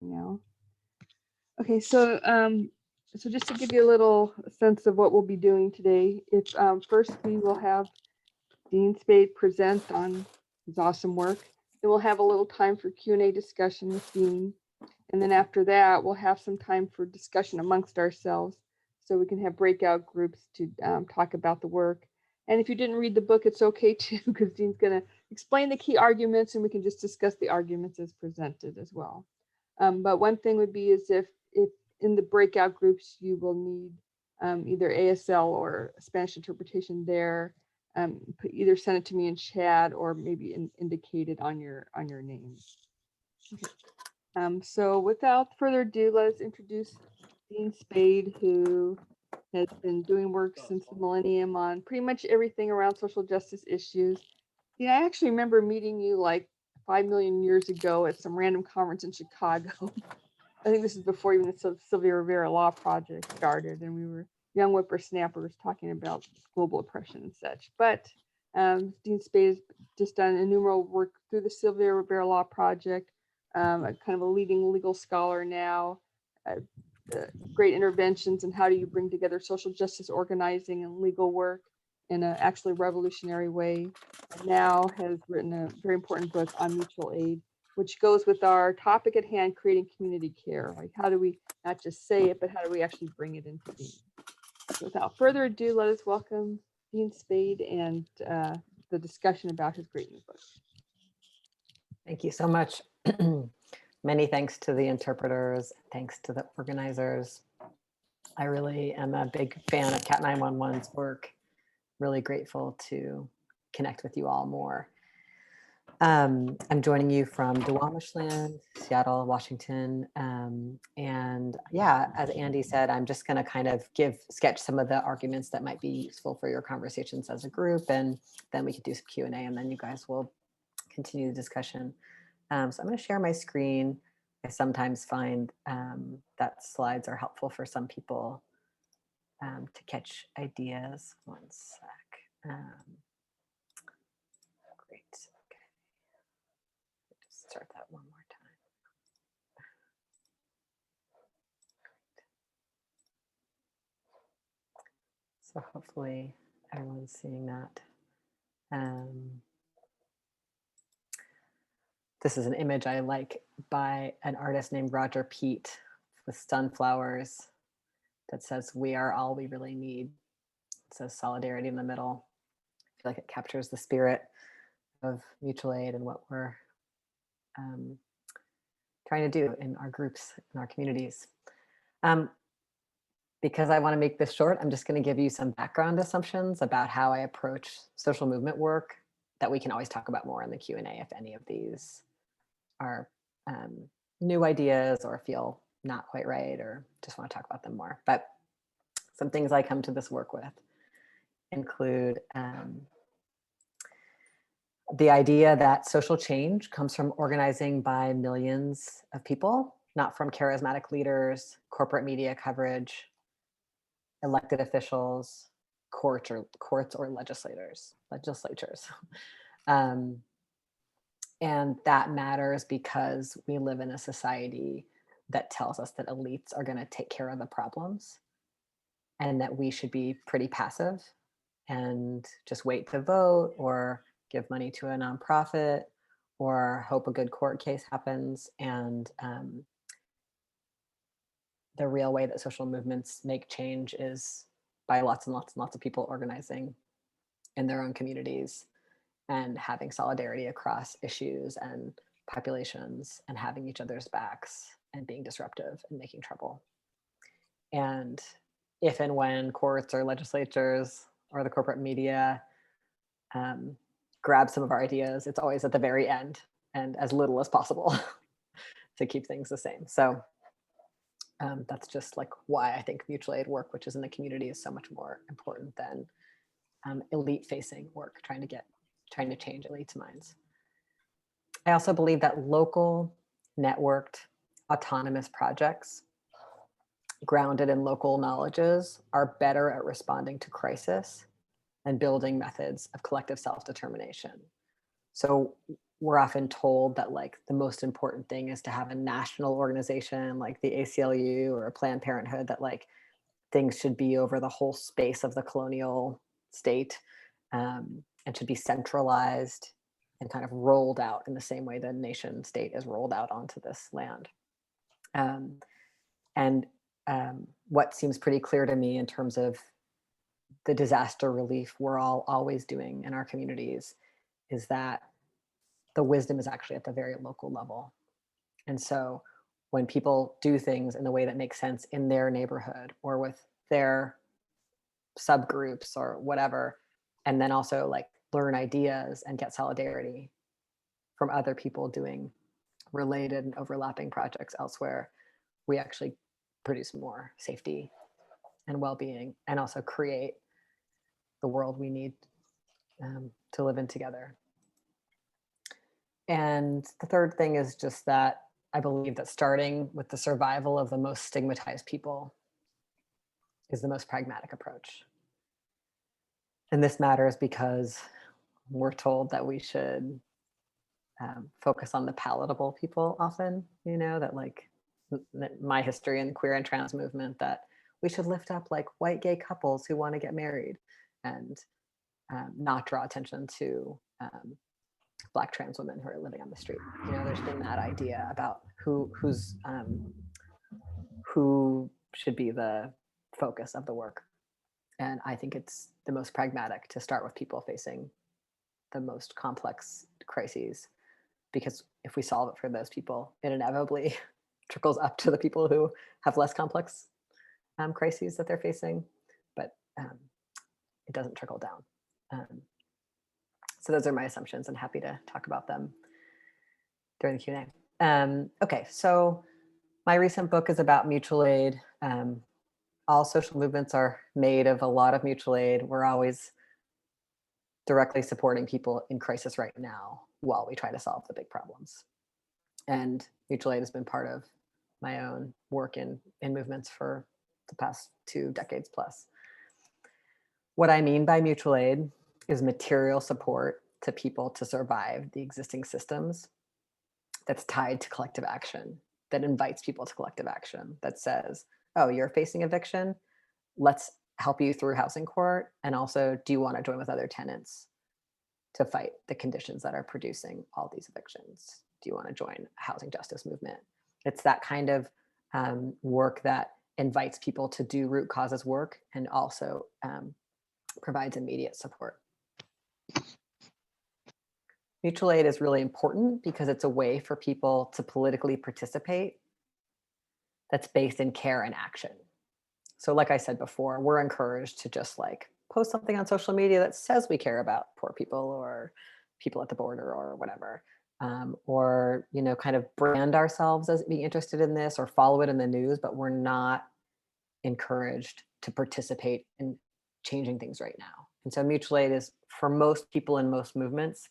now. Okay, so just to give you a little sense of what we'll be doing today, if first we will have Dean Spade present on his awesome work. Then we'll have a little time for Q&A discussion with Dean. And then after that, we'll have some time for discussion amongst ourselves. So we can have breakout groups to talk about the work. And if you didn't read the book, it's okay too, because Dean's going to explain the key arguments and we can just discuss the arguments as presented as well. But one thing would be is if in the breakout groups, you will need either ASL or Spanish interpretation there. Either send it to me in chat or maybe indicated on your name. Okay. So without further ado, let's introduce Dean Spade, who has been doing work since the millennium on pretty much everything around social justice issues. Yeah, I actually remember meeting you like 5 million years ago at some random conference in Chicago. I think this is before even the Sylvia Rivera Law Project started, and we were young whippersnappers talking about global oppression and such. But Dean Spade has just done innumerable work through the Sylvia Rivera Law Project, kind of a leading legal scholar now, great interventions in how do you bring together social justice organizing and legal work in an actually revolutionary way. And now has written a very important book on mutual aid, which goes with our topic at hand, creating community care. Like, how do we not just say it, but how do we actually bring it into being? So without further ado, let us welcome Dean Spade and the discussion about his great new book. Thank you so much. Many thanks to the interpreters, thanks to the organizers. I really am a big fan of CAT-911's work. Really grateful to connect with you all more. I'm joining you from Duwamish, Seattle, Washington. And yeah, as Andy said, I'm just going to kind of sketch some of the arguments that might be useful for your conversations as a group. And then we could do some Q&A and then you guys will continue the discussion. So I'm going to share my screen. I sometimes find that slides are helpful for some people to catch ideas. One sec. Great. Okay. Just start that one more time. So hopefully everyone's seeing that. This is an image I like by an artist named Roger Pete with sunflowers that says, "We are all we really need." It says solidarity in the middle. I feel like it captures the spirit of mutual aid and what we're trying to do in our groups, in our communities. Because I want to make this short, I'm just going to give you some background assumptions about how I approach social movement work that we can always talk about more in the Q&A if any of these are new ideas or feel not quite right or just want to talk about them more. But some things I come to this work with include the idea that social change comes from organizing by millions of people, not from charismatic leaders, corporate media coverage, elected officials, courts or legislatures. And that matters because we live in a society that tells us that elites are going to take care of the problems and that we should be pretty passive and just wait to vote or give money to a nonprofit or hope a good court case happens. And the real way that social movements make change is by lots and lots and lots of people organizing in their own communities and having solidarity across issues and populations and having each other's backs and being disruptive and making trouble. And if and when courts or legislatures or the corporate media grab some of our ideas, it's always at the very end and as little as possible to keep things the same. So that's just like why I think mutual aid work, which is in the community, is so much more important than elite facing work, trying to change elites' minds. I also believe that local, networked, autonomous projects grounded in local knowledges are better at responding to crisis and building methods of collective self-determination. So we're often told that like the most important thing is to have a national organization like the ACLU or Planned Parenthood, that like things should be over the whole space of the colonial state, and should be centralized and kind of rolled out in the same way the nation state is rolled out onto this land. Um, and what seems pretty clear to me in terms of the disaster relief we're all always doing in our communities is that the wisdom is actually at the very local level. And so when people do things in the way that makes sense in their neighborhood or with their subgroups or whatever, and then also like learn ideas and get solidarity from other people doing related and overlapping projects elsewhere, we actually produce more safety and well-being and also create the world we need to live in together. And the third thing is just that I believe that starting with the survival of the most stigmatized people is the most pragmatic approach. And this matters because we're told that we should focus on the palatable people often, you know, that like my history in the queer and trans movement, that we should lift up like white gay couples who want to get married and not draw attention to Black trans women who are living on the street. You know, there's been that idea about who should be the focus of the work. And I think it's the most pragmatic to start with people facing the most complex crises, because if we solve it for those people, it inevitably trickles up to the people who have less complex crises that they're facing, but it doesn't trickle down. So those are my assumptions, and happy to talk about them during the Q&A. Okay, so my recent book is about mutual aid. All social movements are made of a lot of mutual aid. We're always directly supporting people in crisis right now while we try to solve the big problems. And mutual aid has been part of my own work in movements for the past 2 decades plus. What I mean by mutual aid is material support to people to survive the existing systems that's tied to collective action, that invites people to collective action, that says, oh, you're facing eviction, let's help you through housing court. And also, do you want to join with other tenants to fight the conditions that are producing all these evictions? Do you want to join a housing justice movement? It's that kind of work that invites people to do root causes work and also provides immediate support. Mutual aid is really important because it's a way for people to politically participate that's based in care and action. So like I said before, we're encouraged to just like post something on social media that says we care about poor people or people at the border or whatever, or, you know, kind of brand ourselves as being interested in this or follow it in the news, but we're not encouraged to participate in changing things right now. And so mutual aid is, for most people in most movements,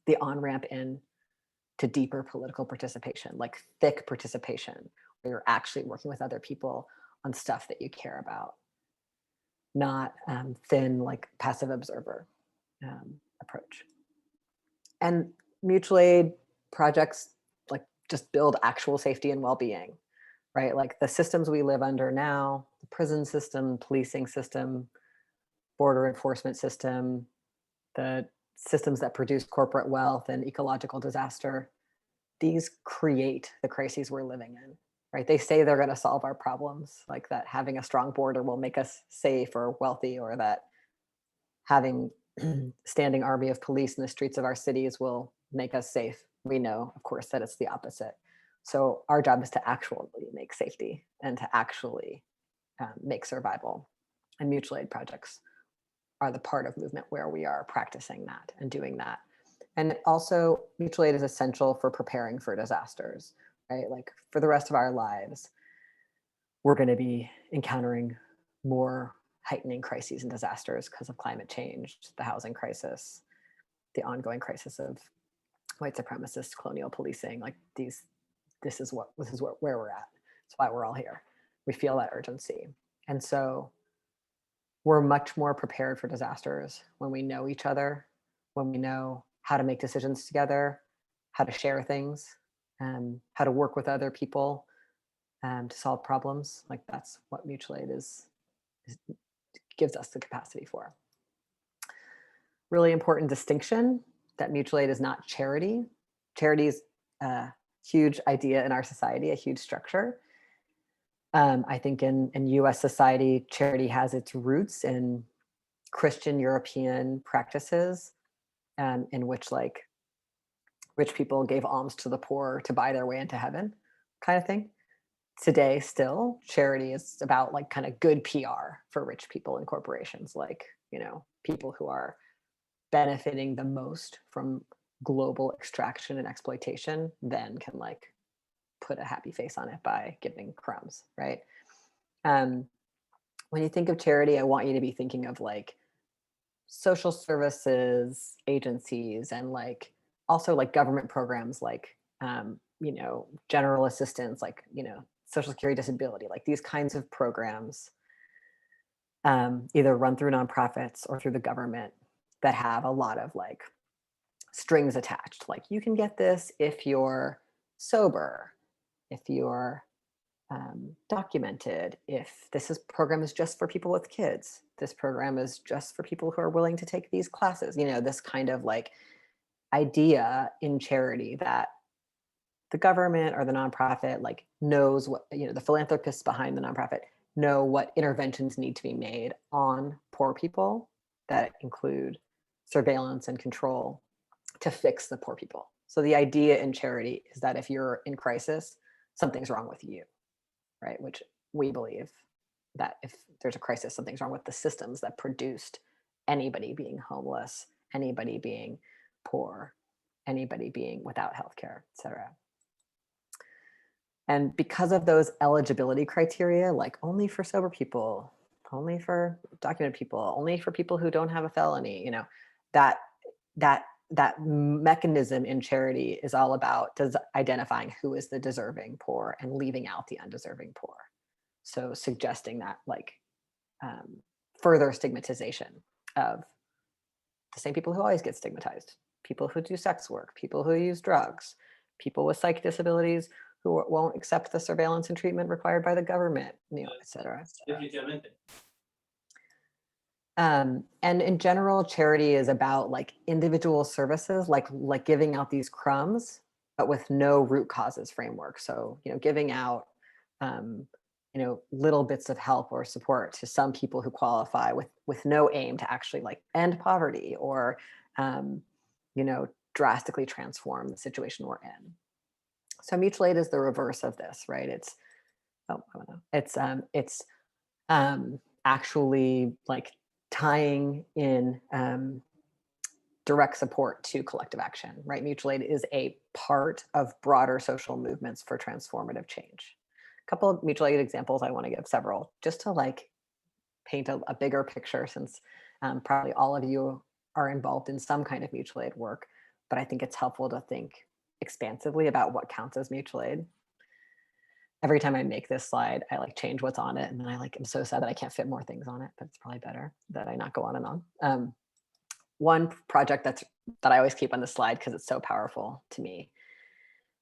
the on-ramp in to deeper political participation, like thick participation, where you're actually working with other people on stuff that you care about, not thin, like passive observer approach. And mutual aid projects like just build actual safety and well-being, right? Like the systems we live under now, the prison system, policing system, border enforcement system, the systems that produce corporate wealth and ecological disaster, these create the crises we're living in, right? They say they're going to solve our problems, like that having a strong border will make us safe or wealthy, or that having standing army of police in the streets of our cities will make us safe. We know, of course, that it's the opposite. So our job is to actually make safety and to actually make survival. And mutual aid projects are the part of movement where we are practicing that and doing that. And also, mutual aid is essential for preparing for disasters, right? Like for the rest of our lives, we're going to be encountering more heightening crises and disasters because of climate change, the housing crisis, the ongoing crisis of white supremacist colonial policing. Like this is where we're at. That's why we're all here. We feel that urgency. And so we're much more prepared for disasters when we know each other, when we know how to make decisions together, how to share things, how to work with other people to solve problems. Like that's what mutual aid is gives us the capacity for. Really important distinction that mutual aid is not charity. Charity is a huge idea in our society, a huge structure. I think in US society, charity has its roots in Christian European practices, in which like rich people gave alms to the poor to buy their way into heaven, kind of thing. Today, still, charity is about like kind of good PR for rich people and corporations, like, you know, people who are benefiting the most from global extraction and exploitation, then can like put a happy face on it by giving crumbs, right? When you think of charity, I want you to be thinking of like social services agencies and like also like government programs like you know, general assistance, like, you know, social security disability, like these kinds of programs either run through nonprofits or through the government that have a lot of like strings attached. Like you can get this if you're sober, if you're documented, if this is program is just for people with kids, this program is just for people who are willing to take these classes, you know, this kind of like idea in charity that the government or the nonprofit like knows what, you know, the philanthropists behind the nonprofit know what interventions need to be made on poor people that include surveillance and control to fix the poor people. So the idea in charity is that if you're in crisis, something's wrong with you, right? Which we believe that if there's a crisis, something's wrong with the systems that produced anybody being homeless, anybody being poor, anybody being without healthcare, et cetera. And because of those eligibility criteria, like only for sober people, only for documented people, only for people who don't have a felony, you know, that that mechanism in charity is all about identifying who is the deserving poor and leaving out the undeserving poor. So suggesting that like further stigmatization of the same people who always get stigmatized, people who do sex work, people who use drugs, people with psych disabilities who won't accept the surveillance and treatment required by the government, you know, et cetera, et cetera. And in general, charity is about like individual services, like giving out these crumbs, but with no root causes framework. So, you know, giving out, you know, little bits of help or support to some people who qualify with no aim to actually like end poverty or, you know, drastically transform the situation we're in. So mutual aid is the reverse of this, right? It's, oh, I don't know. It's actually like tying in direct support to collective action, right? Mutual aid is a part of broader social movements for transformative change. A couple of mutual aid examples, I want to give several, just to like paint a bigger picture, since probably all of you are involved in some kind of mutual aid work, but I think it's helpful to think expansively about what counts as mutual aid. Every time I make this slide, I like change what's on it, and then I like am so sad that I can't fit more things on it, but it's probably better that I not go on and on. One project that I always keep on the slide because it's so powerful to me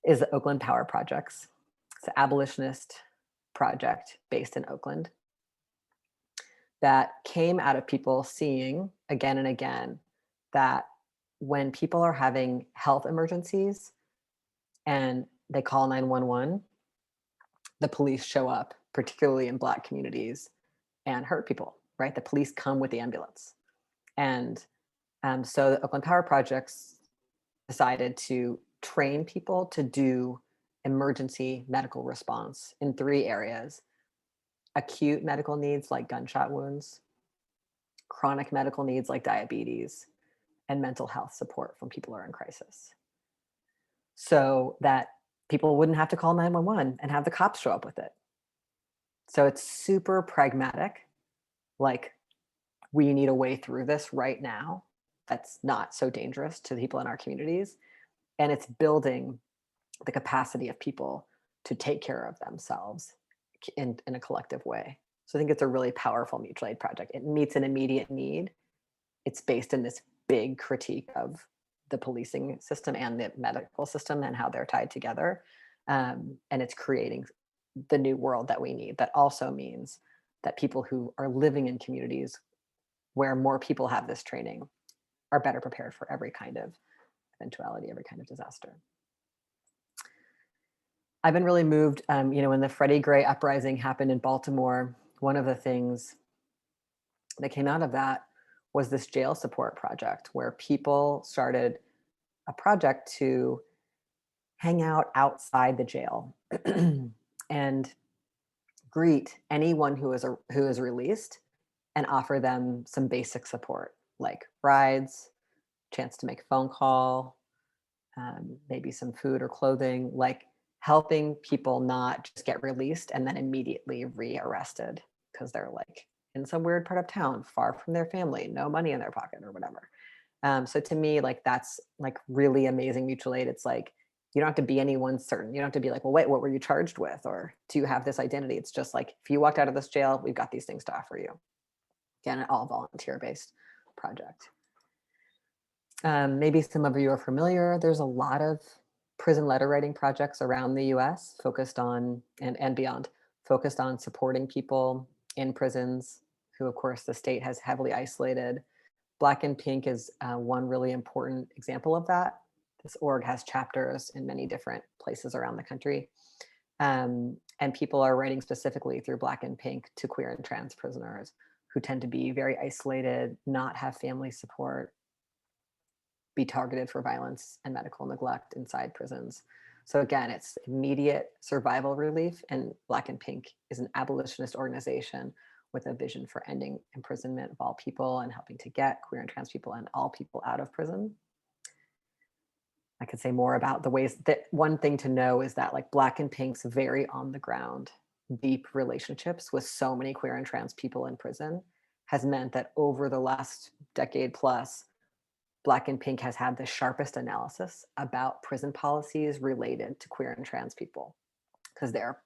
is the Oakland Power Projects. It's an abolitionist project based in Oakland that came out of people seeing again and again that when people are having health emergencies and they call 911, the police show up, particularly in Black communities, and hurt people, right? The police come with the ambulance. And so the Oakland Power Projects decided to train people to do emergency medical response in 3 areas: acute medical needs like gunshot wounds, chronic medical needs like diabetes, and mental health support from people who are in crisis. So that people wouldn't have to call 911 and have the cops show up with it. So it's super pragmatic, like we need a way through this right now that's not so dangerous to the people in our communities. And it's building the capacity of people to take care of themselves in a collective way. So I think it's a really powerful mutual aid project. It meets an immediate need. It's based in this big critique of the policing system and the medical system and how they're tied together. And it's creating the new world that we need. That also means that people who are living in communities where more people have this training are better prepared for every kind of eventuality, every kind of disaster. I've been really moved, when the Freddie Gray uprising happened in Baltimore, one of the things that came out of that was this jail support project where people started a project to hang out outside the jail and greet anyone who is released and offer them some basic support like rides, chance to make a phone call, maybe some food or clothing, like helping people not just get released and then immediately rearrested because they're like in some weird part of town, far from their family, no money in their pocket or whatever. So to me, like that's like really amazing mutual aid. It's like you don't have to be anyone certain. You don't have to be like, well, wait, what were you charged with? Or do you have this identity? It's just like if you walked out of this jail, we've got these things to offer you. Again, an all volunteer-based project. Maybe some of you are familiar. There's a lot of prison letter writing projects around the US focused on, and beyond, focused on supporting people in prisons who, of course, the state has heavily isolated. Black and Pink is one really important example of that. This org has chapters in many different places around the country. And people are writing specifically through Black and Pink to queer and trans prisoners who tend to be very isolated, not have family support, be targeted for violence and medical neglect inside prisons. So again, it's immediate survival relief, and Black and Pink is an abolitionist organization with a vision for ending imprisonment of all people and helping to get queer and trans people and all people out of prison. I could say more about the ways that one thing to know is that like Black and Pink's very on the ground, deep relationships with so many queer and trans people in prison has meant that over the last decade plus, Black and Pink has had the sharpest analysis about prison policies related to queer and trans people because their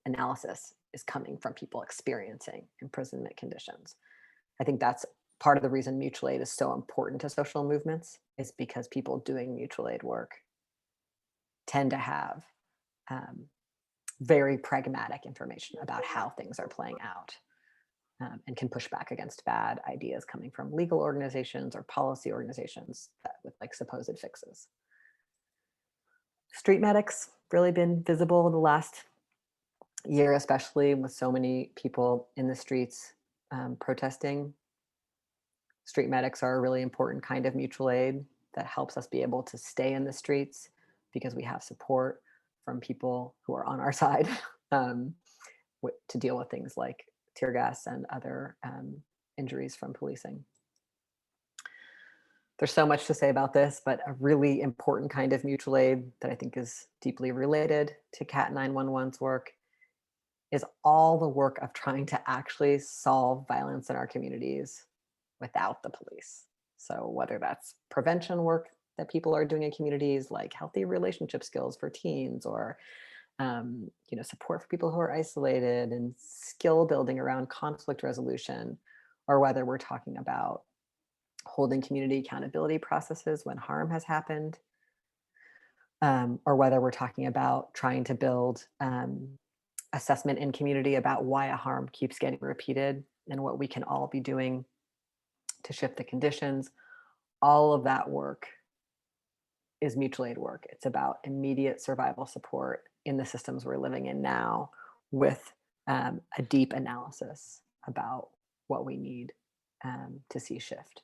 analysis is coming from people experiencing imprisonment conditions. I think that's part of the reason mutual aid is so important to social movements, is because people doing mutual aid work tend to have very pragmatic information about how things are playing out. And can push back against bad ideas coming from legal organizations or policy organizations with like supposed fixes. Street medics really been visible in the last year, especially with so many people in the streets protesting. Street medics are a really important kind of mutual aid that helps us be able to stay in the streets because we have support from people who are on our side to deal with things like tear gas and other injuries from policing. There's so much to say about this, but a really important kind of mutual aid that I think is deeply related to CAT-911's work is all the work of trying to actually solve violence in our communities without the police. So whether that's prevention work that people are doing in communities, like healthy relationship skills for teens, or support for people who are isolated and skill building around conflict resolution, or whether we're talking about holding community accountability processes when harm has happened, or whether we're talking about trying to build assessment in community about why a harm keeps getting repeated and what we can all be doing to shift the conditions. All of that work is mutual aid work. It's about immediate survival support in the systems we're living in now, with a deep analysis about what we need to see shift.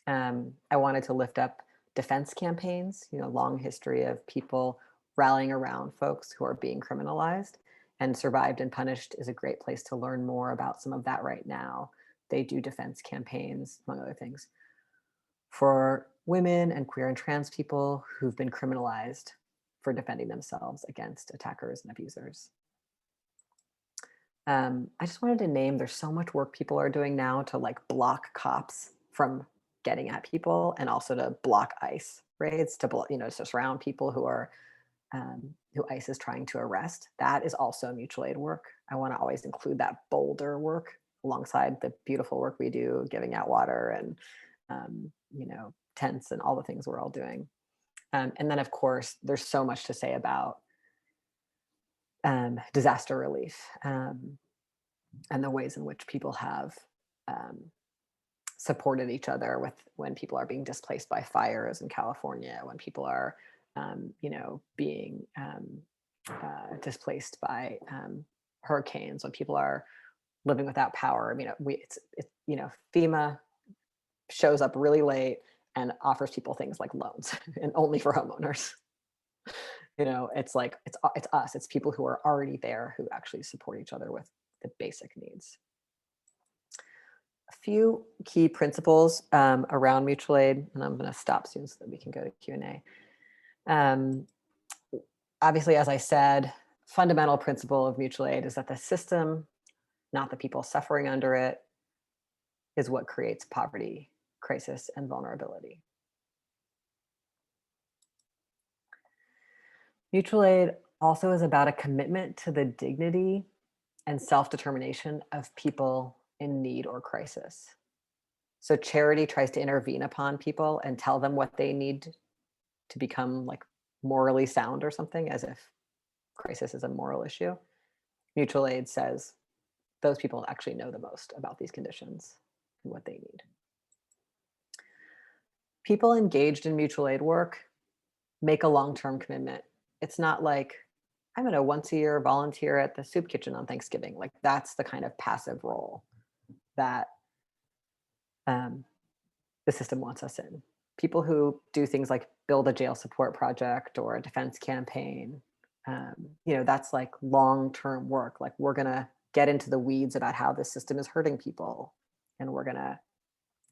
I wanted to lift up defense campaigns, long history of people rallying around folks who are being criminalized, and Survived and Punished is a great place to learn more about some of that right now. They do defense campaigns, among other things, for women and queer and trans people who've been criminalized for defending themselves against attackers and abusers. I just wanted to name, there's so much work people are doing now to like block cops from getting at people, and also to block ICE raids, to surround people who are who ICE is trying to arrest. That is also mutual aid work. I want to always include that bolder work alongside the beautiful work we do giving out water and tents and all the things we're all doing. And then, of course, there's so much to say about disaster relief, and the ways in which people have supported each other with when people are being displaced by fires in California, when people are, being displaced by hurricanes, when people are living without power. I mean, FEMA shows up really late and offers people things like loans and only for homeowners. It's like it's us. It's people who are already there who actually support each other with the basic needs. A few key principles around mutual aid, and I'm going to stop soon so that we can go to Q&A. Obviously, as I said, fundamental principle of mutual aid is that the system, not the people suffering under it, is what creates poverty, crisis, and vulnerability. Mutual aid also is about a commitment to the dignity and self-determination of people in need or crisis. So charity tries to intervene upon people and tell them what they need to become like morally sound or something, as if crisis is a moral issue. Mutual aid says those people actually know the most about these conditions and what they need. People engaged in mutual aid work make a long-term commitment. It's not like, I'm going to once a year volunteer at the soup kitchen on Thanksgiving. Like, that's the kind of passive role that the system wants us in. People who do things like build a jail support project or a defense campaign, that's like long-term work. Like, we're going to get into the weeds about how this system is hurting people, and we're going to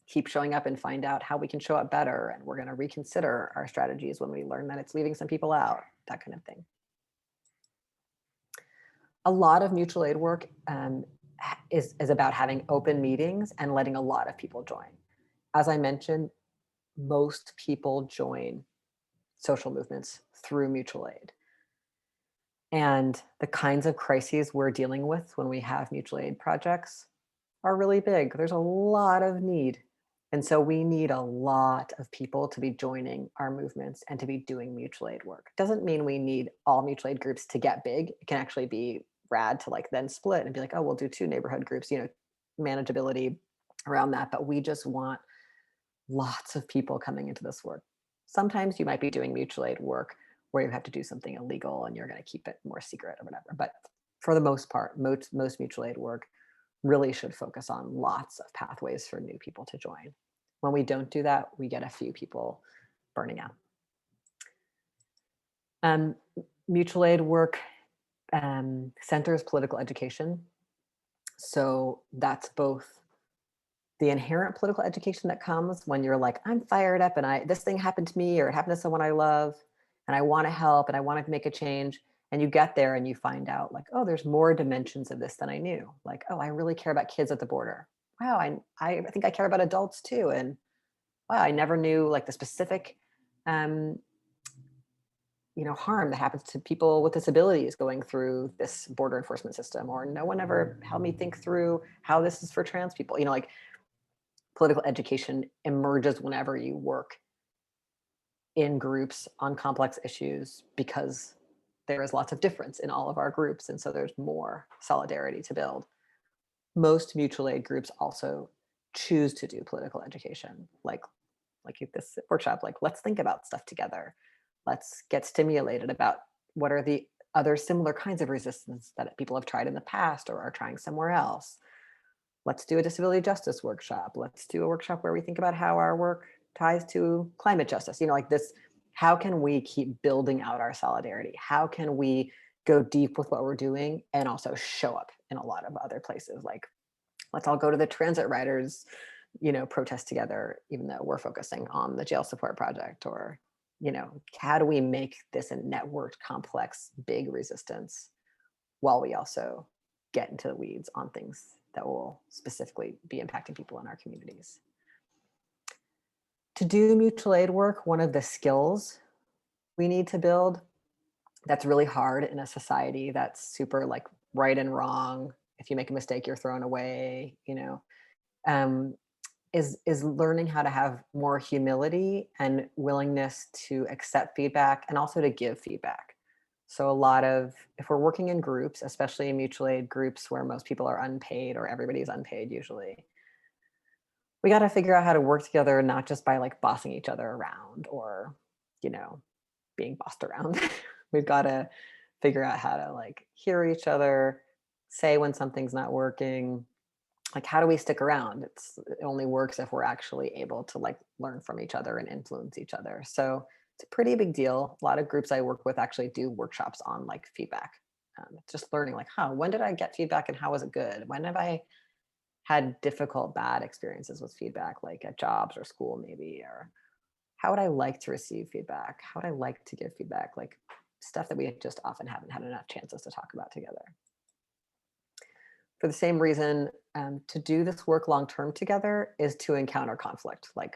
keep showing up and find out how we can show up better, and we're going to reconsider our strategies when we learn that it's leaving some people out, that kind of thing. A lot of mutual aid work is about having open meetings and letting a lot of people join. As I mentioned, most people join social movements through mutual aid. And the kinds of crises we're dealing with when we have mutual aid projects are really big. There's a lot of need. And so we need a lot of people to be joining our movements and to be doing mutual aid work. Doesn't mean we need all mutual aid groups to get big. It can actually be rad to like then split and be like, oh, we'll do 2 neighborhood groups, manageability around that. But we just want lots of people coming into this work. Sometimes you might be doing mutual aid work where you have to do something illegal and you're going to keep it more secret or whatever. But for the most part, most mutual aid work really should focus on lots of pathways for new people to join. When we don't do that, we get a few people burning out. Mutual aid work centers political education. So that's both the inherent political education that comes when you're like, I'm fired up and this thing happened to me or it happened to someone I love and I want to help and I want to make a change. And you get there and you find out like, oh, there's more dimensions of this than I knew. Like, oh, I really care about kids at the border. Wow, I think I care about adults too. And wow, I never knew like the specific harm that happens to people with disabilities going through this border enforcement system, or no one ever helped me think through how this is for trans people. Like political education emerges whenever you work in groups on complex issues because there is lots of difference in all of our groups. And so there's more solidarity to build. Most mutual aid groups also choose to do political education, like this workshop, like let's think about stuff together. Let's get stimulated about what are the other similar kinds of resistance that people have tried in the past or are trying somewhere else. Let's do a disability justice workshop. Let's do a workshop where we think about how our work ties to climate justice. Like this, how can we keep building out our solidarity? How can we go deep with what we're doing and also show up in a lot of other places? Like, let's all go to the transit riders, protest together, even though we're focusing on the jail support project. Or, how do we make this a networked, complex, big resistance while we also get into the weeds on things that will specifically be impacting people in our communities? To do mutual aid work, one of the skills we need to build that's really hard in a society that's super like right and wrong. If you make a mistake, you're thrown away, is learning how to have more humility and willingness to accept feedback and also to give feedback. So a lot of, if we're working in groups, especially in mutual aid groups where most people are unpaid or everybody's unpaid usually, we got to figure out how to work together, not just by like bossing each other around or, you know, being bossed around. We've got to figure out how to like hear each other, say when something's not working. Like, how do we stick around? It only works if we're actually able to like learn from each other and influence each other. So it's a pretty big deal. A lot of groups I work with actually do workshops on like feedback. Just learning like, when did I get feedback and how was it good? When have I had difficult, bad experiences with feedback, like at jobs or school maybe, or how would I like to receive feedback? How would I like to give feedback? Like stuff that we just often haven't had enough chances to talk about together. For the same reason, to do this work long term together is to encounter conflict. Like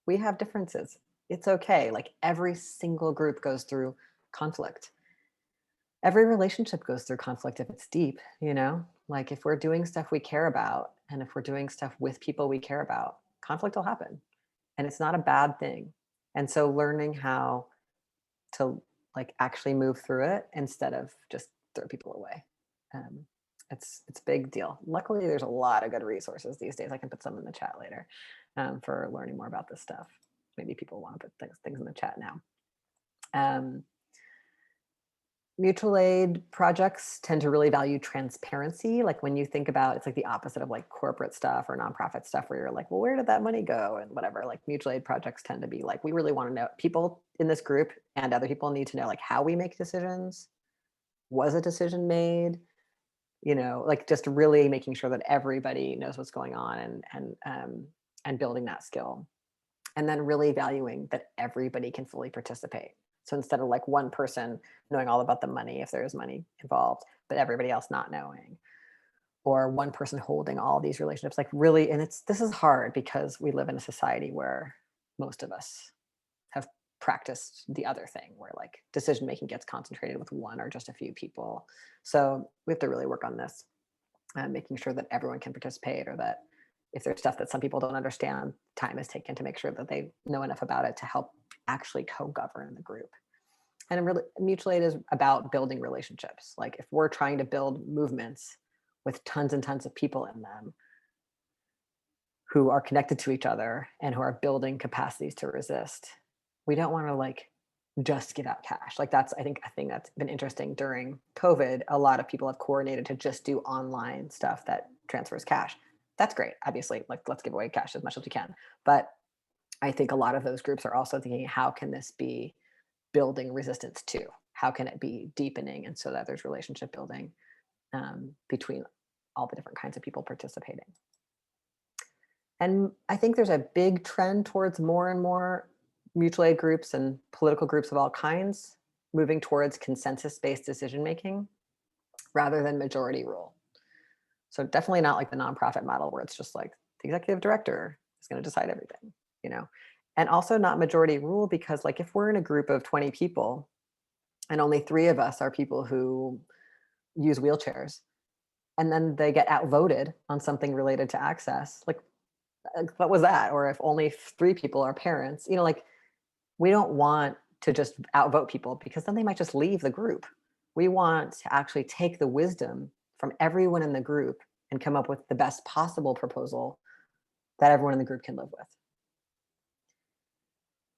we have differences. It's okay. Like every single group goes through conflict. Every relationship goes through conflict if it's deep, like if we're doing stuff we care about and if we're doing stuff with people we care about, conflict will happen and it's not a bad thing. And so learning how to like actually move through it instead of just throw people away. Um, it's a big deal. Luckily, there's a lot of good resources these days. I can put some in the chat later for learning more about this stuff. Maybe people want to put things in the chat now. Mutual aid projects tend to really value transparency. Like when you think about, it's like the opposite of like corporate stuff or nonprofit stuff where you're like, well, where did that money go? And whatever, like mutual aid projects tend to be like, we really want to know, people in this group and other people need to know like how we make decisions. Was a decision made? Like just really making sure that everybody knows what's going on and building that skill. And then really valuing that everybody can fully participate. So instead of like one person knowing all about the money, if there is money involved, but everybody else not knowing, or one person holding all these relationships, like really, and this is hard because we live in a society where most of us have practiced the other thing where like decision making gets concentrated with one or just a few people. So we have to really work on this, making sure that everyone can participate, or that if there's stuff that some people don't understand, time is taken to make sure that they know enough about it to help actually co-govern the group. And really, mutual aid is about building relationships. Like if we're trying to build movements with tons and tons of people in them who are connected to each other and who are building capacities to resist, we don't want to like just give out cash. Like that's, I think, a thing that's been interesting during COVID. A lot of people have coordinated to just do online stuff that transfers cash. That's great. Obviously, like let's give away cash as much as we can. But I think a lot of those groups are also thinking, how can this be building resistance too? How can it be deepening? And so that there's relationship building between all the different kinds of people participating. And I think there's a big trend towards more and more mutual aid groups and political groups of all kinds moving towards consensus-based decision-making rather than majority rule. So definitely not like the nonprofit model where it's just like the executive director is going to decide everything, and also not majority rule, because like if we're in a group of 20 people and only 3 of us are people who use wheelchairs and then they get outvoted on something related to access, like what was that? Or if only 3 people are parents, like we don't want to just outvote people because then they might just leave the group. We want to actually take the wisdom from everyone in the group and come up with the best possible proposal that everyone in the group can live with,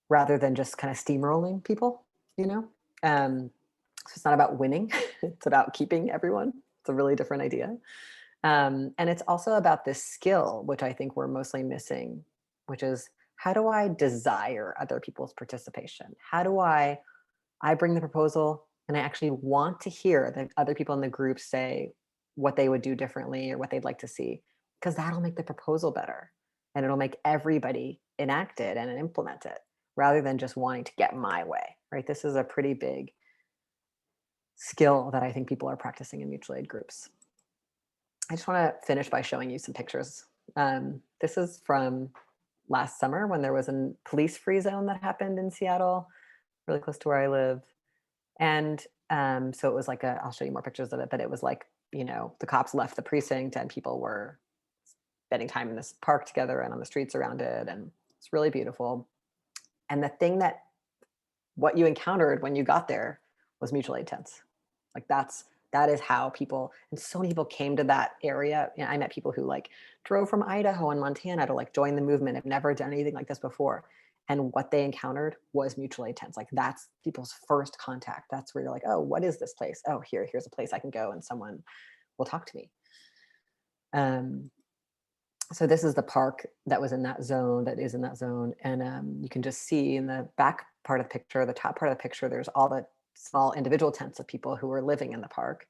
rather than just kind of steamrolling people, So it's not about winning, it's about keeping everyone. It's a really different idea. And it's also about this skill, which I think we're mostly missing, which is how do I desire other people's participation? How do I bring the proposal and I actually want to hear that other people in the group say what they would do differently or what they'd like to see, because that'll make the proposal better and it'll make everybody enact it and implement it rather than just wanting to get my way, right? This is a pretty big skill that I think people are practicing in mutual aid groups. I just want to finish by showing you some pictures. This is from last summer when there was a police free zone that happened in Seattle, really close to where I live. And so it was like I'll show you more pictures of it, but it was like, the cops left the precinct and people were spending time in this park together and on the streets around it. And it's really beautiful. And the thing that what you encountered when you got there was mutual aid tents. Like that is how people, and so many people came to that area. You know, I met people who like drove from Idaho and Montana to like join the movement, have never done anything like this before. And what they encountered was mutual aid tents. Like that's people's first contact. That's where you're like, oh, what is this place? Oh, here's a place I can go and someone will talk to me. So this is the park that was in that zone, that is in that zone. And you can just see in the back part of the picture, the top part of the picture, there's all the small individual tents of people who were living in the park,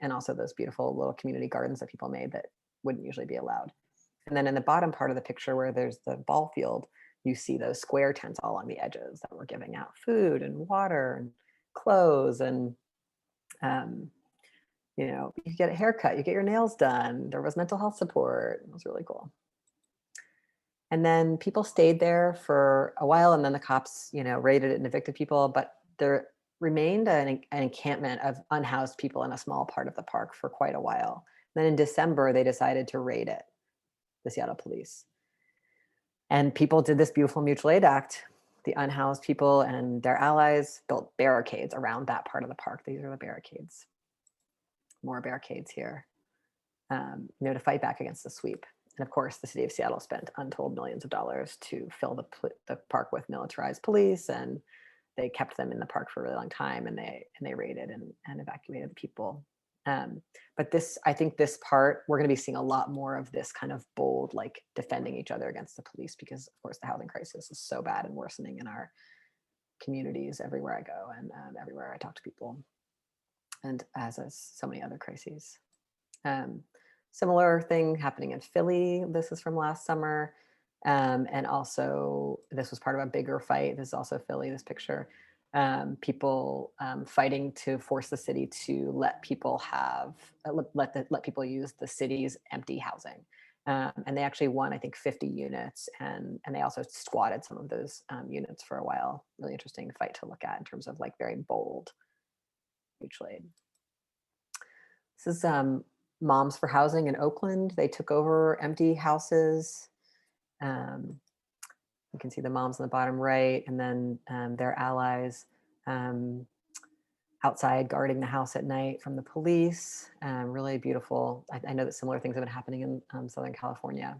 and also those beautiful little community gardens that people made that wouldn't usually be allowed. And then in the bottom part of the picture where there's the ball field, you see those square tents all along the edges that were giving out food and water and clothes. And you know, you get a haircut, you get your nails done. There was mental health support. It was really cool. And then people stayed there for a while, and then the cops, you know, raided it and evicted people. But there remained an encampment of unhoused people in a small part of the park for quite a while. Then in December, they decided to raid it, the Seattle police. And people did this beautiful mutual aid act. The unhoused people and their allies built barricades around that part of the park. These are the barricades. More barricades here, you know, to fight back against the sweep. And of course, the city of Seattle spent untold millions of dollars to fill the park with militarized police, and they kept them in the park for a really long time, and they raided and evacuated the people. But this, I think this part, we're going to be seeing a lot more of this kind of bold, like defending each other against the police, because of course the housing crisis is so bad and worsening in our communities everywhere I go, and everywhere I talk to people, and as is so many other crises. Similar thing happening in Philly. This is from last summer. And also this was part of a bigger fight. This is also Philly, this picture. People fighting to force the city to let people have, let people use the city's empty housing. And they actually won, I think, 50 units. And they also squatted some of those units for a while. Really interesting fight to look at in terms of like very bold mutual aid. This is Moms for Housing in Oakland. They took over empty houses. You can see the moms in the bottom right, and then their allies outside guarding the house at night from the police. Really beautiful. I know that similar things have been happening in Southern California.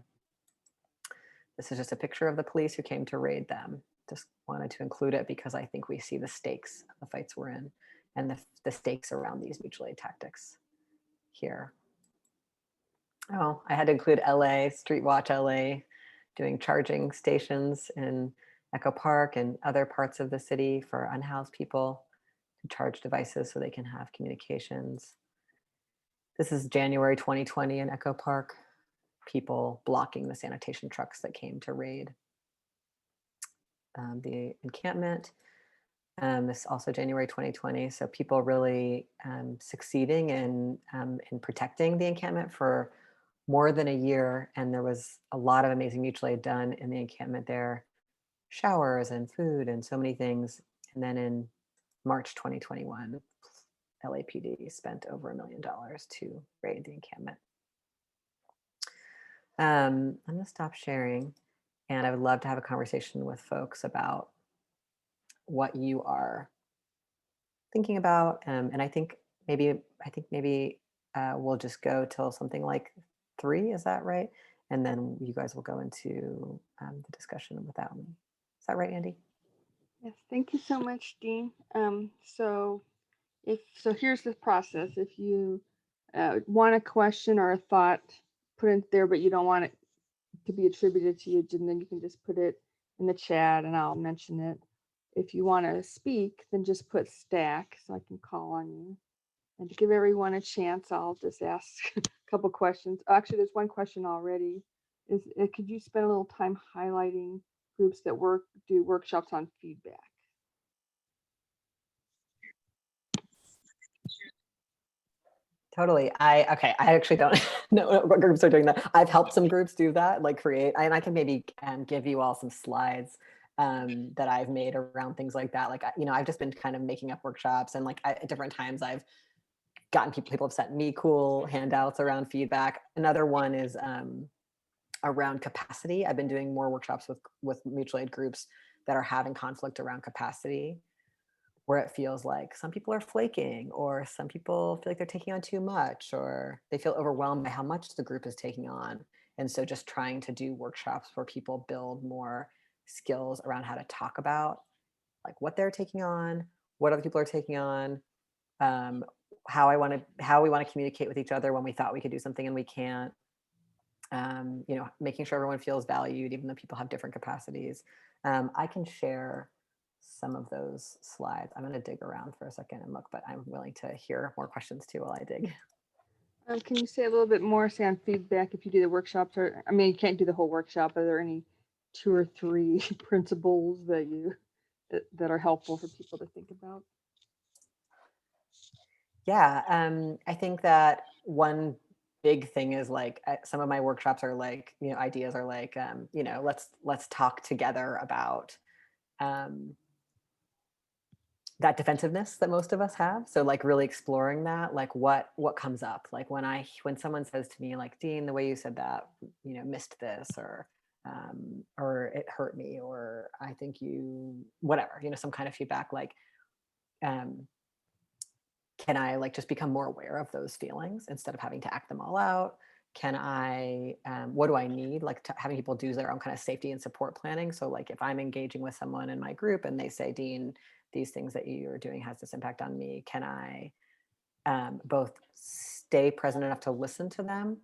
This is just a picture of the police who came to raid them. Just wanted to include it because I think we see the stakes of the fights we're in, and the stakes around these mutual aid tactics here. Oh, I had to include LA, Street Watch LA, doing charging stations in Echo Park and other parts of the city for unhoused people to charge devices so they can have communications. This is January 2020 in Echo Park, people blocking the sanitation trucks that came to raid the encampment. This is also January 2020. So people really succeeding in protecting the encampment for more than a year. And there was a lot of amazing mutual aid done in the encampment there, showers and food and so many things. And then in March 2021, LAPD spent over $1 million to raid the encampment. I'm going to stop sharing, and I would love to have a conversation with folks about what you are thinking about. And I think maybe we'll just go till something like 3. Is that right? And then you guys will go into the discussion without me. Is that right, Andy? Yes, thank you so much, Dean. So here's the process. If you want a question or a thought, put it there, but you don't want it to be attributed to you, then you can just put it in the chat and I'll mention it. If you want to speak, then just put stack so I can call on you. And to give everyone a chance, I'll just ask a couple questions. Actually, there's one question already. Could you spend a little time highlighting groups that do workshops on feedback? Totally. I actually don't know what groups are doing that. I've helped some groups do that, like create, and I can maybe give you all some slides that I've made around things like that. Like, I've just been kind of making up workshops, and like at different times I've gotten people have sent me cool handouts around feedback. Another one is around capacity. I've been doing more workshops with mutual aid groups that are having conflict around capacity, where it feels like some people are flaking, or some people feel like they're taking on too much, or they feel overwhelmed by how much the group is taking on. And so just trying to do workshops where people build more skills around how to talk about like what they're taking on, what other people are taking on, um, how we want to communicate with each other when we thought we could do something and we can't. You know, making sure everyone feels valued, even though people have different capacities. I can share some of those slides. I'm going to dig around for a second and look, but I'm willing to hear more questions too while I dig. Can you say a little bit more, say, on feedback if you do the workshops? Or I mean, you can't do the whole workshop. Are there any 2 or 3 principles that are helpful for people to think about? Yeah, I think that one big thing is like some of my workshops are like, you know, ideas are like, you know, let's talk together about um, that defensiveness that most of us have. So like really exploring that, like what comes up, like when someone says to me like, Dean, the way you said that, you know, missed this, or it hurt me, or I think you whatever, you know, some kind of feedback, like um can I like just become more aware of those feelings instead of having to act them all out? Can I, what do I need? Like having people do their own kind of safety and support planning. So like if I'm engaging with someone in my group and they say, Dean, these things that you're doing has this impact on me, can I both stay present enough to listen to them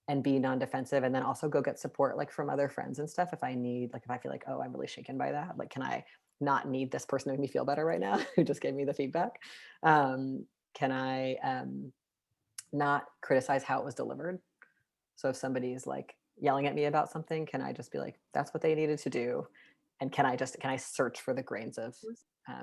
and be non-defensive, and then also go get support like from other friends and stuff if I need, like if I feel like, oh, I'm really shaken by that, like can I not need this person to make me feel better right now who just gave me the feedback? Can I not criticize how it was delivered? So if somebody's like yelling at me about something, can I just be like, that's what they needed to do? And can I search for the grains of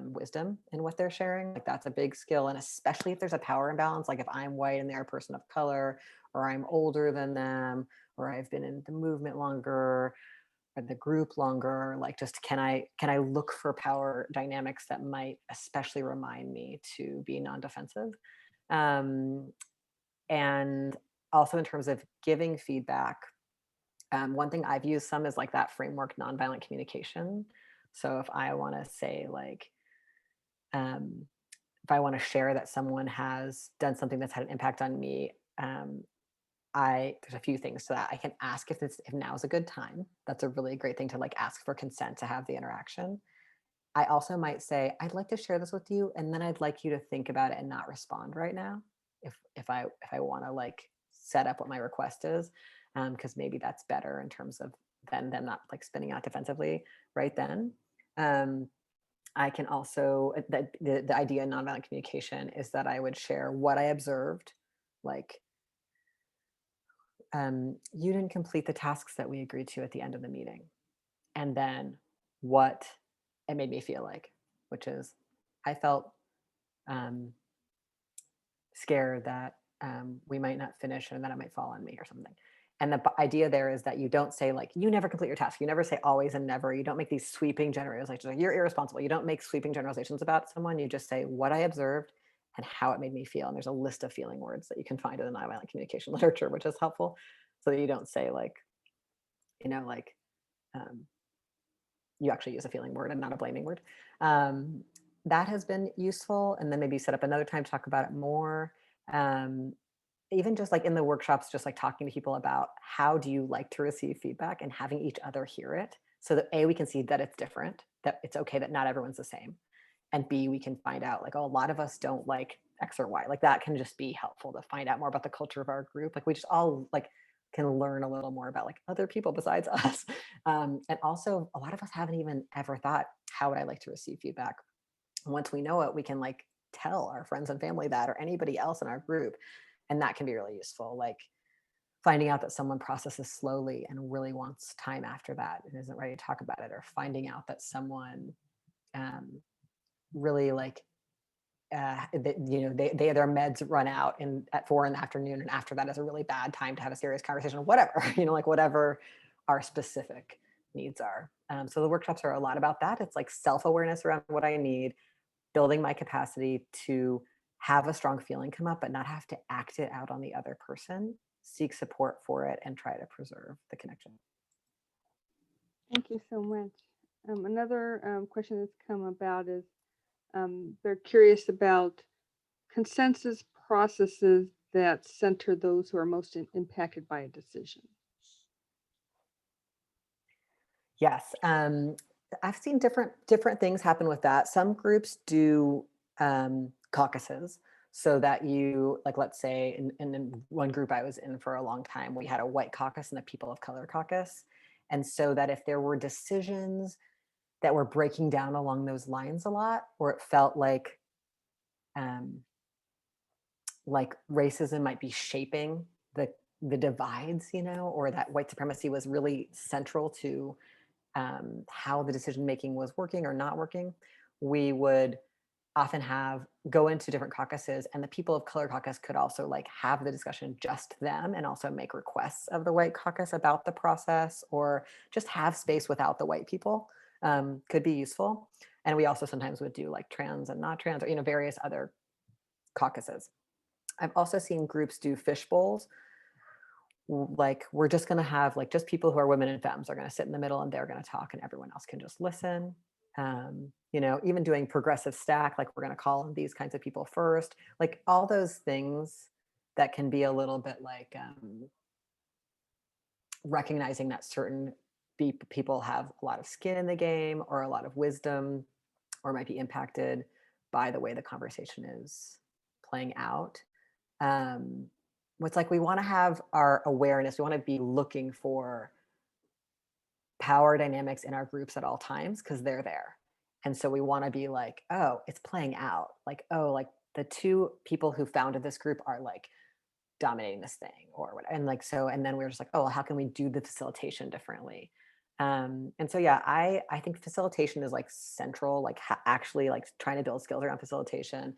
wisdom in what they're sharing? Like that's a big skill. And especially if there's a power imbalance, like if I'm white and they're a person of color, or I'm older than them, or I've been in the movement longer, or the group longer, like just can I look for power dynamics that might especially remind me to be non-defensive? Um, and also in terms of giving feedback, one thing I've used some is like that framework, nonviolent communication. So if I want to say like, um, if I want to share that someone has done something that's had an impact on me, there's a few things to that. I can ask if now is a good time. That's a really great thing to like ask for consent to have the interaction. I also might say, I'd like to share this with you, and then I'd like you to think about it and not respond right now. If I want to like set up what my request is, because maybe that's better in terms of then them not like spinning out defensively right then. Um, I can also the idea in nonviolent communication is that I would share what I observed, like you didn't complete the tasks that we agreed to at the end of the meeting, and then what it made me feel like, which is I felt um, scared that we might not finish and then it might fall on me or something. And the idea there is that you don't say like you never complete your task. You never say always and never. You don't make these sweeping generalizations. Like you're irresponsible. You don't make sweeping generalizations about someone. You just say what I observed and how it made me feel. And there's a list of feeling words that you can find in the nonviolent communication literature, which is helpful. So that you don't say like, you know, like um, you actually use a feeling word and not a blaming word. Um, that has been useful. And then maybe set up another time to talk about it more. Um, Even just like in the workshops, just like talking to people about how do you like to receive feedback and having each other hear it so that A, we can see that it's different, that it's okay that not everyone's the same. And B, we can find out like, oh, a lot of us don't like X or Y. Like that can just be helpful to find out more about the culture of our group. Like we just all like can learn a little more about like other people besides us. And also a lot of us haven't even ever thought, how would I like to receive feedback? Once we know it, we can like tell our friends and family that, or anybody else in our group. And that can be really useful. Like finding out that someone processes slowly and really wants time after that and isn't ready to talk about it, or finding out that someone really like you know they their meds run out at 4 in the afternoon, and after that is a really bad time to have a serious conversation, whatever, you know, like whatever our specific needs are. So the workshops are a lot about that. It's like self-awareness around what I need, building my capacity to have a strong feeling come up, but not have to act it out on the other person, seek support for it, and try to preserve the connection. Thank you so much. Another question that's come about is they're curious about consensus processes that center those who are most impacted by a decision. Yes, I've seen different things happen with that. Some groups do caucuses so that you, like, let's say in one group I was in for a long time, we had a white caucus and a people of color caucus. And so that if there were decisions that were breaking down along those lines a lot, or it felt um, like racism might be shaping the divides, or that white supremacy was really central to how the decision making was working or not working, we would often go into different caucuses, and the people of color caucus could also like have the discussion just them, and also make requests of the white caucus about the process, or just have space without the white people. Could be useful. And we also sometimes would do like trans and not trans, or various other caucuses. I've also seen groups do fish bowls. Like, we're just going to have like just people who are women and femmes are going to sit in the middle, and they're going to talk, and everyone else can just listen. Even doing progressive stack, like we're going to call on these kinds of people first, like all those things that can be a little bit like recognizing that certain people have a lot of skin in the game, or a lot of wisdom, or might be impacted by the way the conversation is playing out. What's like, we want to have our awareness, we want to be looking for power dynamics in our groups at all times, because they're there. And so we want to be like, oh, it's playing out, like, oh, like the two people who founded this group are like dominating this thing or whatever. And like, so, and then we were just like, oh, well, how can we do the facilitation differently? And so, yeah, I think facilitation is like central, like actually like trying to build skills around facilitation,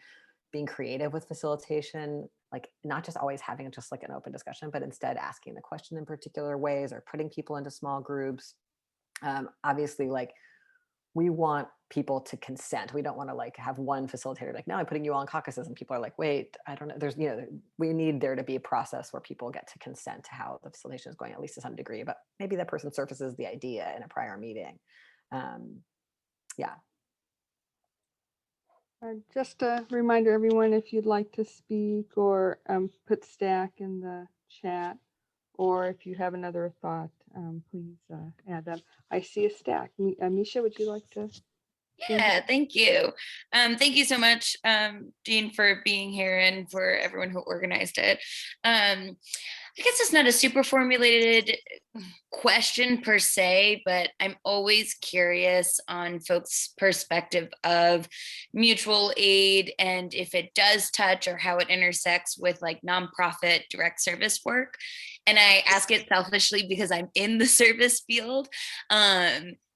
being creative with facilitation, like not just always having just like an open discussion, but instead asking the question in particular ways, or putting people into small groups. Obviously, like, we want people to consent. We don't want to like have one facilitator like, now I'm putting you all in caucuses, and people are like, wait, I don't know. There's, we need there to be a process where people get to consent to how the facilitation is going, at least to some degree, but maybe that person surfaces the idea in a prior meeting. Yeah. Just a reminder, everyone, if you'd like to speak or put stack in the chat, or if you have another thought, please add them. I see a stack. Misha, would you like to? Yeah, thank you. Thank you so much, Dean, for being here, and for everyone who organized it. I guess it's not a super formulated question per se, but I'm always curious on folks' perspective of mutual aid, and if it does touch, or how it intersects with like nonprofit direct service work. And I ask it selfishly because I'm in the service field.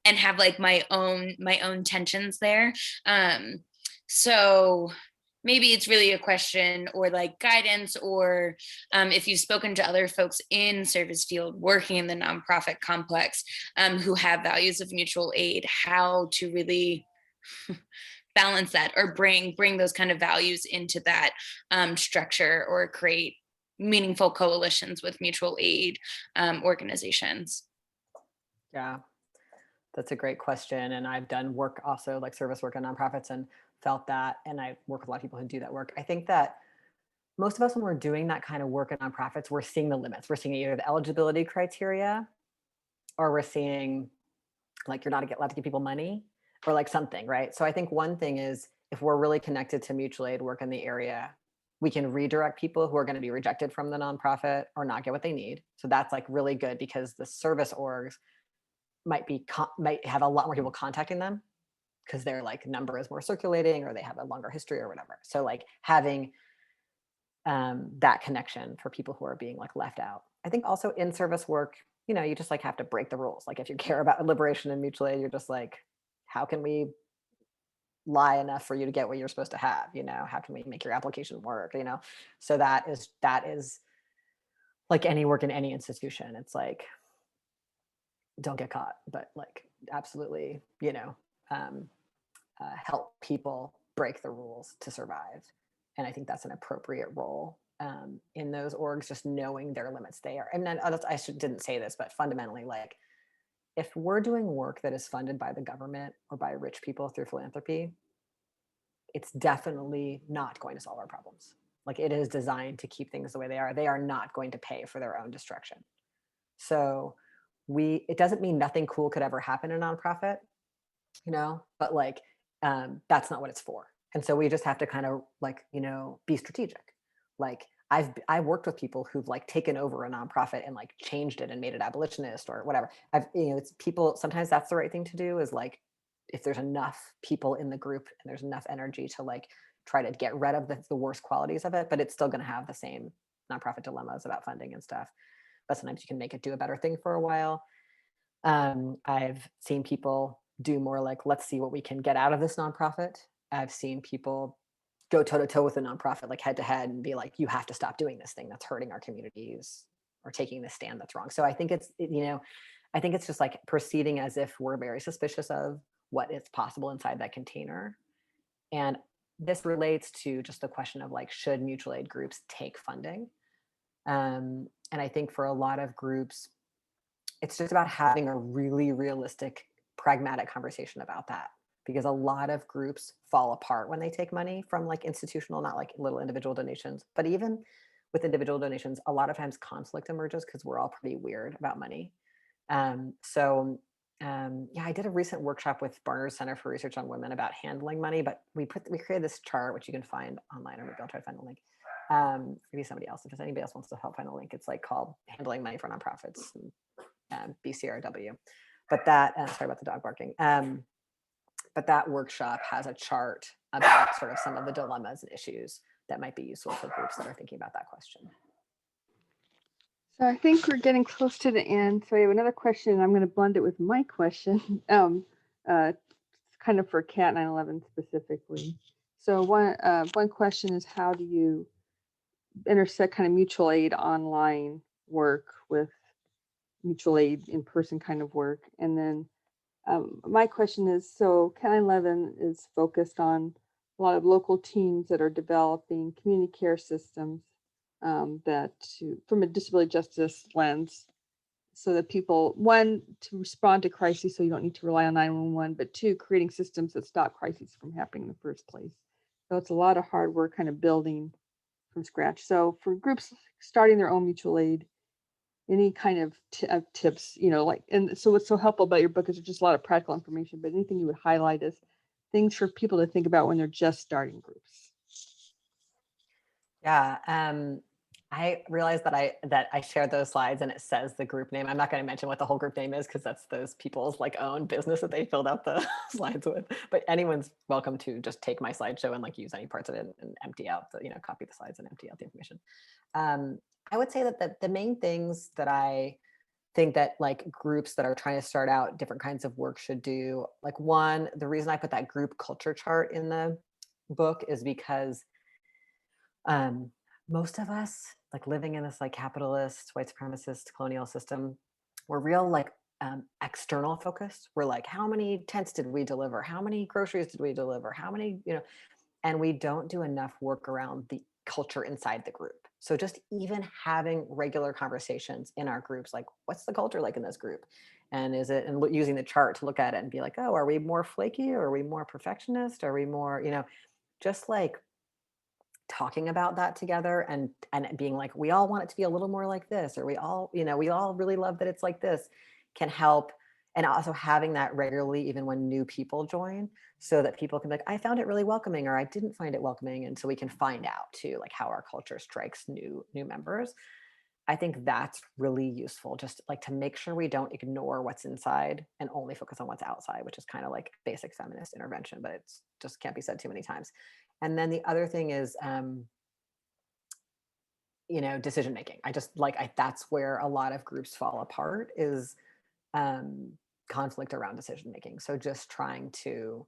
And have like my own tensions there. So maybe it's really a question, or like guidance, or if you've spoken to other folks in service field working in the nonprofit complex who have values of mutual aid, how to really balance that, or bring those kind of values into that structure, or create meaningful coalitions with mutual aid organizations. Yeah. That's a great question. And I've done work also, like service work in nonprofits, and felt that. And I work with a lot of people who do that work. I think that most of us, when we're doing that kind of work in nonprofits, we're seeing the limits. We're seeing either the eligibility criteria, or we're seeing like you're not allowed to give people money, or like something, right? So I think one thing is, if we're really connected to mutual aid work in the area, we can redirect people who are going to be rejected from the nonprofit or not get what they need. So that's like really good, because the service orgs might have a lot more people contacting them, because their like number is more circulating, or they have a longer history or whatever. So like having that connection for people who are being like left out. I think also in service work, you just like have to break the rules. Like if you care about liberation and mutual aid, you're just like, how can we lie enough for you to get what you're supposed to have? How can we make your application work? So that is like any work in any institution. It's like, don't get caught, but like absolutely, help people break the rules to survive. And I think that's an appropriate role in those orgs, just knowing their limits. They are, and didn't say this, but fundamentally, like, if we're doing work that is funded by the government or by rich people through philanthropy, it's definitely not going to solve our problems. Like, it is designed to keep things the way they are. They are not going to pay for their own destruction. So it doesn't mean nothing cool could ever happen in a nonprofit, but like, that's not what it's for. And so we just have to kind of like, be strategic. Like, I've worked with people who've like taken over a nonprofit and like changed it and made it abolitionist or whatever. It's people, sometimes that's the right thing to do, is like, if there's enough people in the group and there's enough energy to like try to get rid of the worst qualities of it, but it's still going to have the same nonprofit dilemmas about funding and stuff. But sometimes you can make it do a better thing for a while. I've seen people do more like, let's see what we can get out of this nonprofit. I've seen people go toe to toe with a nonprofit, like head to head, and be like, you have to stop doing this thing that's hurting our communities, or taking this stand that's wrong. So I think I think it's just like proceeding as if we're very suspicious of what is possible inside that container. And this relates to just the question of like, should mutual aid groups take funding? And I think for a lot of groups, it's just about having a really realistic, pragmatic conversation about that. Because a lot of groups fall apart when they take money from like institutional, not like little individual donations, but even with individual donations, a lot of times conflict emerges because we're all pretty weird about money. Yeah, I did a recent workshop with Barnard Center for Research on Women about handling money, but we created this chart, which you can find online, or maybe I'll try to find the link. Maybe somebody else, if anybody else wants to help find a link, it's like called Handling Money for Nonprofits, BCRW. But that, sorry about the dog barking. But that workshop has a chart about sort of some of the dilemmas and issues that might be useful for groups that are thinking about that question. So I think we're getting close to the end. So I have another question. I'm going to blend it with my question, kind of for CAT-911 specifically. So one question is, how do you intersect kind of mutual aid online work with mutual aid in-person kind of work? And then my question is, so CAT-911 is focused on a lot of local teams that are developing community care systems from a disability justice lens, so that people, one, to respond to crises so you don't need to rely on 911, but two, creating systems that stop crises from happening in the first place. So it's a lot of hard work kind of building from scratch. So for groups starting their own mutual aid, any kind of tips, and so what's so helpful about your book is just a lot of practical information, but anything you would highlight as things for people to think about when they're just starting groups? Yeah, I realized that I shared those slides and it says the group name. I'm not going to mention what the whole group name is, because that's those people's like own business that they filled out the slides with. But anyone's welcome to just take my slideshow and like use any parts of it and empty out copy the slides and empty out the information. I would say that the main things that I think that like groups that are trying to start out different kinds of work should do, like, one, the reason I put that group culture chart in the book is because most of us, like, living in this like capitalist, white supremacist colonial system, we're real like external focused. We're like, how many tents did we deliver? How many groceries did we deliver? How many, and we don't do enough work around the culture inside the group. So just even having regular conversations in our groups, like, what's the culture like in this group? And using the chart to look at it and be like, oh, are we more flaky, or are we more perfectionist? Are we more, just like talking about that together and being like, we all want it to be a little more like this, or we all really love that it's like this, can help. And also having that regularly, even when new people join, so that people can be like, I found it really welcoming, or I didn't find it welcoming. And so we can find out too, like, how our culture strikes new members. I think that's really useful, just like to make sure we don't ignore what's inside and only focus on what's outside, which is kind of like basic feminist intervention, but it's just can't be said too many times. And then the other thing is, decision making. That's where a lot of groups fall apart, is conflict around decision making. So just trying to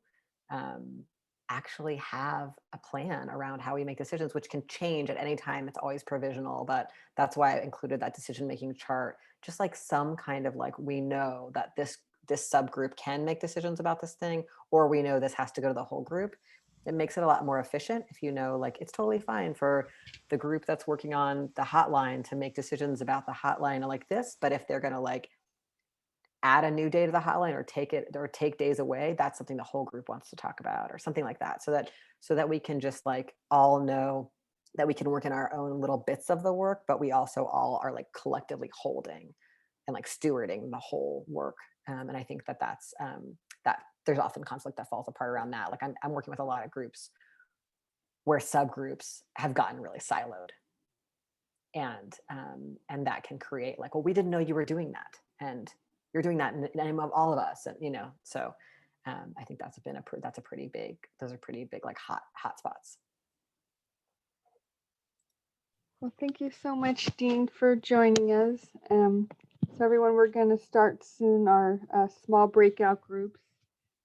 actually have a plan around how we make decisions, which can change at any time. It's always provisional, but that's why I included that decision making chart. Just like some kind of like, we know that this subgroup can make decisions about this thing, or we know this has to go to the whole group. it makes it a lot more efficient if you know, like, it's totally fine for the group that's working on the hotline to make decisions about the hotline like this, but if they're going to like add a new day to the hotline or take days away, that's something the whole group wants to talk about or something like that, so that we can just like all know that we can work in our own little bits of the work, but we also all are like collectively holding and like stewarding the whole work. And I think that that there's often conflict that falls apart around that. Like I'm working with a lot of groups where subgroups have gotten really siloed, and that can create like, well, we didn't know you were doing that, and you're doing that in the name of all of us, and so I think that's a pretty big, those are pretty big like hot spots. Well, thank you so much, Dean, for joining us. So everyone, we're going to start soon our small breakout groups.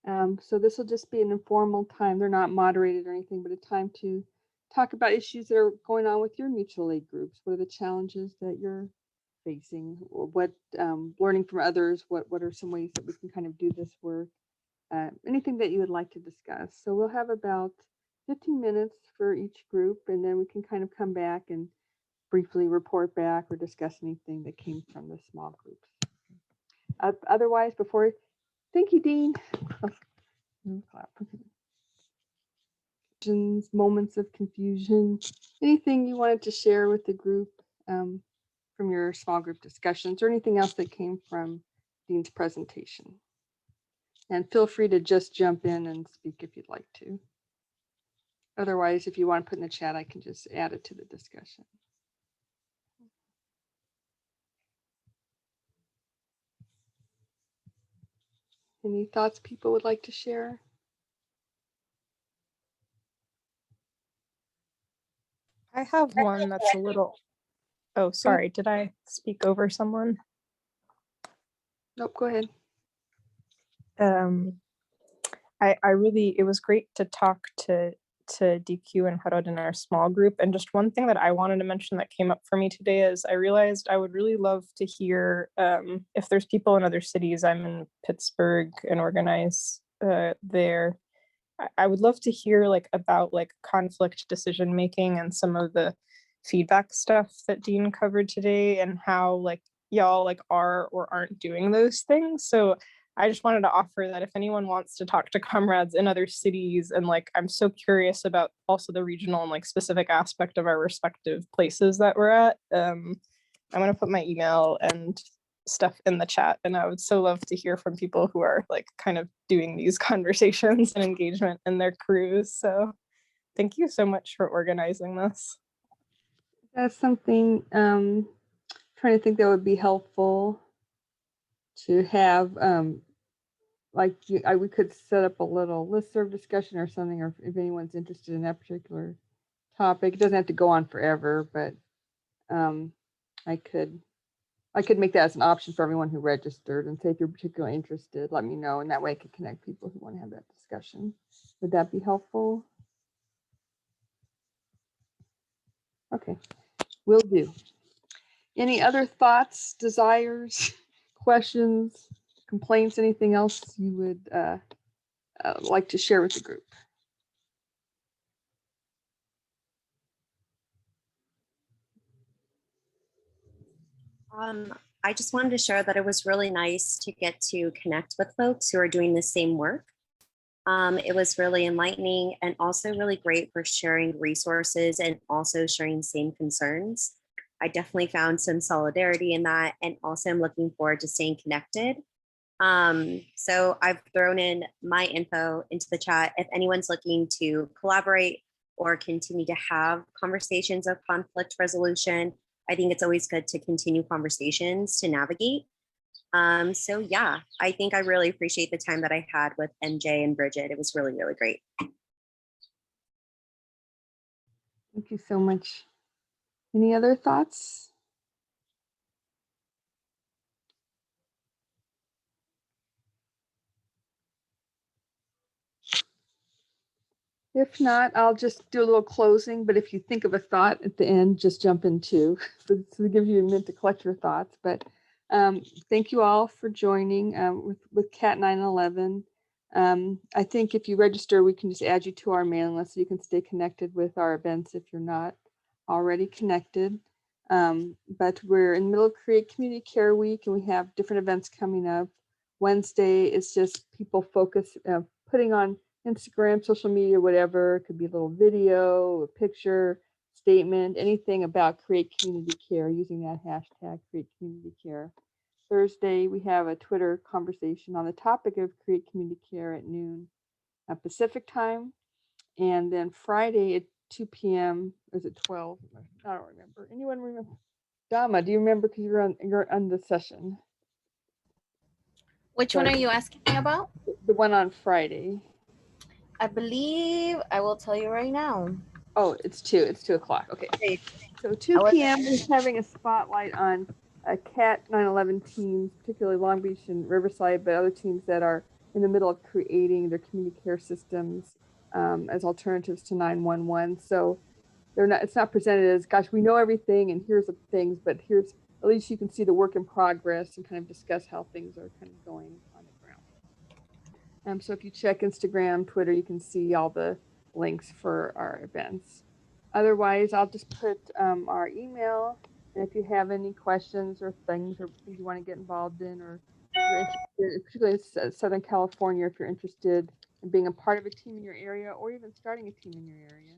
So this will just be an informal time. They're not moderated or anything, but a time to talk about issues that are going on with your mutual aid groups. What are the challenges that you're facing? What learning from others? What are some ways that we can kind of do this work? Anything that you would like to discuss. So we'll have about 15 minutes for each group, and then we can kind of come back and briefly report back or discuss anything that came from the small groups. Otherwise, thank you, Dean. Moments of confusion, anything you wanted to share with the group from your small group discussions, or anything else that came from Dean's presentation. And feel free to just jump in and speak if you'd like to. Otherwise, if you want to put in the chat, I can just add it to the discussion. Any thoughts people would like to share? I have one that's a little, oh, sorry, did I speak over someone? Nope, go ahead. It was great to talk to DQ and Harod in our small group. And just one thing that I wanted to mention that came up for me today is I realized I would really love to hear if there's people in other cities. I'm in Pittsburgh and organize there. I would love to hear like about like conflict decision making and some of the feedback stuff that Dean covered today, and how like y'all like are or aren't doing those things. So I just wanted to offer that if anyone wants to talk to comrades in other cities, and like I'm so curious about also the regional and like specific aspect of our respective places that we're at. I'm going to put my email and stuff in the chat, and I would so love to hear from people who are like kind of doing these conversations and engagement in their crews. So thank you so much for organizing this. That's something trying to think that would be helpful to have we could set up a little listserv discussion or something, or if anyone's interested in that particular topic. It doesn't have to go on forever, but I could make that as an option for everyone who registered, and say if you're particularly interested, let me know, and that way I could connect people who want to have that discussion. Would that be helpful? Okay, will do. Any other thoughts, desires, questions, complaints, anything else you would like to share with the group? I just wanted to share that it was really nice to get to connect with folks who are doing the same work. It was really enlightening and also really great for sharing resources and also sharing same concerns. I definitely found some solidarity in that, and also I'm looking forward to staying connected. So I've thrown in my info into the chat if anyone's looking to collaborate or continue to have conversations of conflict resolution. I think it's always good to continue conversations to navigate. So yeah, I think I really appreciate the time that I had with MJ and Bridget. It was really, really great. Thank you so much. Any other thoughts? If not, I'll just do a little closing, but if you think of a thought at the end, just jump in too. So it gives you a minute to collect your thoughts. But thank you all for joining with CAT-911. I think if you register, we can just add you to our mailing list so you can stay connected with our events if you're not already connected. But we're in the middle of Create Community Care Week, and we have different events coming up. Wednesday is just people focus, putting on Instagram, social media, whatever. It could be a little video, a picture, statement, anything about Create Community Care using that hashtag Create Community Care. Thursday, we have a Twitter conversation on the topic of Create Community Care at noon Pacific time. And then Friday at 2 p.m. Is it 12? I don't remember. Anyone remember? Dama, do you remember? Because you're on the session. Which Sorry. one are you asking me about? The one on Friday. I believe I will tell you right now. Oh, it's 2. It's 2 o'clock. Okay. Wait, So I 2 wasn't- p.m. we're having a spotlight on CAT-911 teams, particularly Long Beach and Riverside, but other teams that are in the middle of creating their community care systems as alternatives to 911. So they're not, it's not presented as, gosh, we know everything and here's the things, but here's, at least you can see the work in progress and kind of discuss how things are kind of going on the ground. So if you check Instagram, Twitter, you can see all the links for our events. Otherwise, I'll just put our email. And if you have any questions or things you want to get involved in, or you're interested, particularly in Southern California, if you're interested in being a part of a team in your area or even starting a team in your area,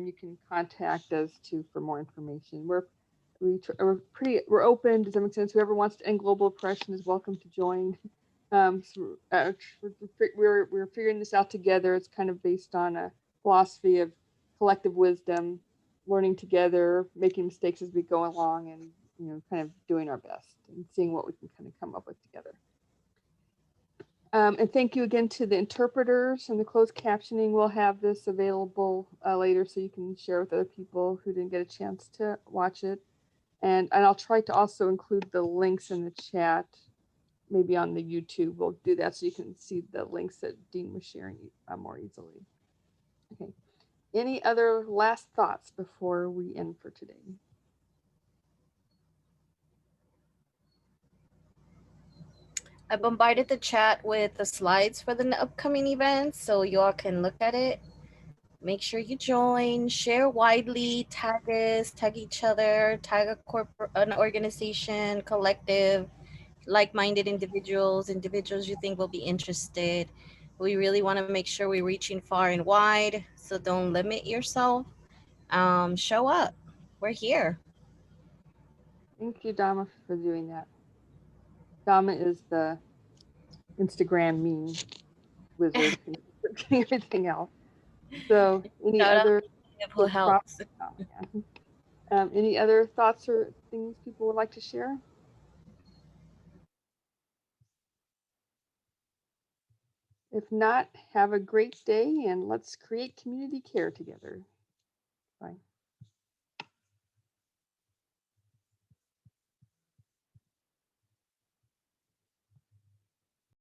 you can contact us for more information. We're open. Does that make sense? Whoever wants to end global oppression is welcome to join. We're figuring this out together. It's kind of based on a philosophy of collective wisdom, learning together, making mistakes as we go along, and kind of doing our best and seeing what we can kind of come up with together. And thank you again to the interpreters and the closed captioning. We'll have this available later so you can share with other people who didn't get a chance to watch it. And I'll try to also include the links in the chat, maybe on the YouTube. We'll do that so you can see the links that Dean was sharing more easily. Okay. Any other last thoughts before we end for today? I bombarded the chat with the slides for the upcoming events so y'all can look at it. Make sure you join, share widely, tag us, tag each other, tag an organization, collective, like-minded individuals you think will be interested. We really want to make sure we're reaching far and wide, so don't limit yourself. Show up. We're here. Thank you, Dama, for doing that. Dama is the Instagram meme wizard and everything else. So any Shout out other who helps. any other thoughts or things people would like to share? If not, have a great day and let's create community care together. Bye.